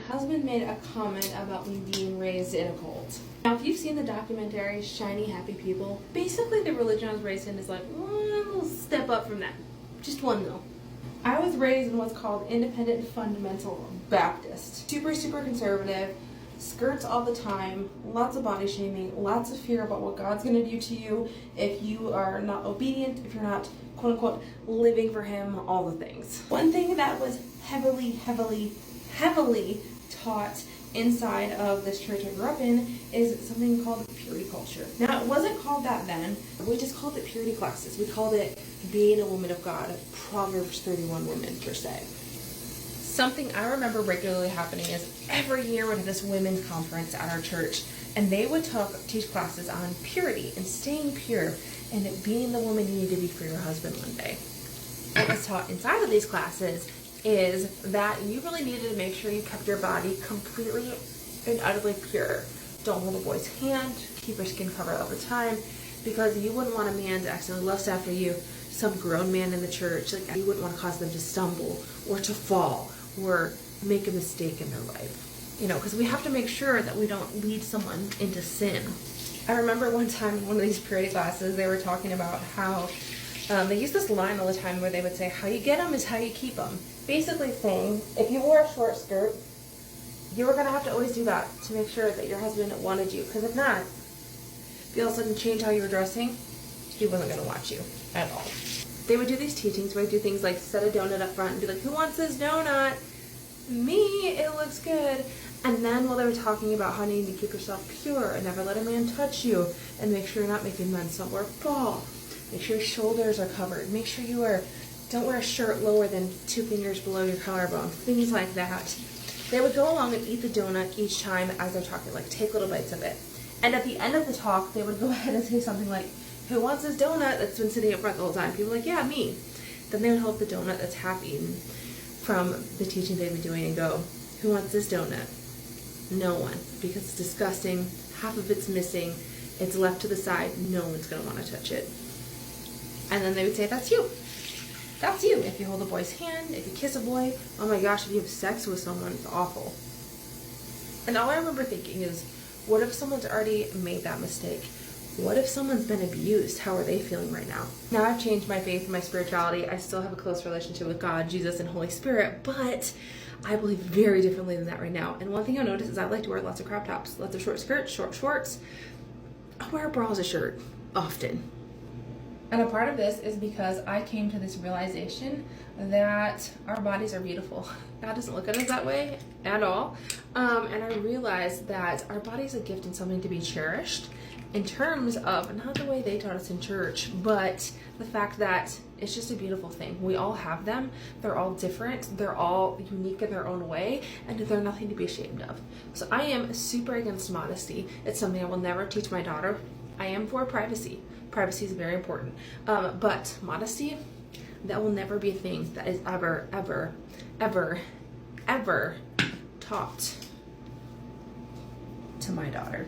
husband made a comment about me being raised in a cult. Now, if you've seen the documentary Shiny Happy People, basically the religion I was raised in is like one little step up from that. Just one though. I was raised in what's called Independent Fundamental Baptist. Super, super conservative, skirts all the time, lots of body shaming, lots of fear about what God's going to do to you if you are not obedient, if you're not, quote unquote, living for Him, all the things. One thing that was heavily taught inside of this church I grew up in is something called purity culture. Now, it wasn't called that then. We just called it purity classes. We called it being a woman of God, Proverbs 31 women per se. Something I remember regularly happening is every year we'd have this women's conference at our church, and they would teach classes on purity and staying pure and it being the woman you need to be for your husband one day. What was taught inside of these classes is that you really needed to make sure you kept your body completely and utterly pure. Don't hold a boy's hand, keep your skin covered all the time, because you wouldn't want a man to accidentally lust after you, some grown man in the church. Like, you wouldn't want to cause them to stumble or to fall or make a mistake in their life. You know, because we have to make sure that we don't lead someone into sin. I remember one time in one of these purity classes, they were talking about how they use this line all the time where they would say, how you get them is how you keep them. Basically saying, if you wore a short skirt, you were going to have to always do that to make sure that your husband wanted you. Because if not, if you all of a sudden change how you were dressing, he wasn't going to watch you at all. They would do these teachings where they do things like set a donut up front and be like, who wants this donut? Me, it looks good. And then while they were talking about how you need to keep yourself pure and never let a man touch you, and make sure you're not making men somewhere fall. Make sure your shoulders are covered. Make sure don't wear a shirt lower than 2 fingers below your collarbone. Things like that. They would go along and eat the donut each time as they're talking, like take little bites of it. And at the end of the talk, they would go ahead and say something like, who wants this donut that's been sitting up front the whole time? People were like, yeah, me. Then they would hold the donut that's half eaten from the teaching they'd be doing and go, who wants this donut? No one, because it's disgusting. Half of it's missing. It's left to the side. No one's going to want to touch it. And then they would say, that's you. That's you. If you hold a boy's hand, if you kiss a boy, oh my gosh, if you have sex with someone, it's awful. And all I remember thinking is, what if someone's already made that mistake? What if someone's been abused? How are they feeling right now? Now I've changed my faith and my spirituality. I still have a close relationship with God, Jesus, and Holy Spirit, but I believe very differently than that right now. And one thing I noticed is I like to wear lots of crop tops, lots of short skirts, short shorts. I wear a bra as a shirt often. And a part of this is because I came to this realization that our bodies are beautiful. God doesn't look at us that way at all. And I realized that our body is a gift and something to be cherished in terms of not the way they taught us in church, but the fact that it's just a beautiful thing. We all have them. They're all different. They're all unique in their own way, and they're nothing to be ashamed of. So I am super against modesty. It's something I will never teach my daughter. I am for privacy. Privacy is very important. But modesty, that will never be a thing that is ever taught to my daughter.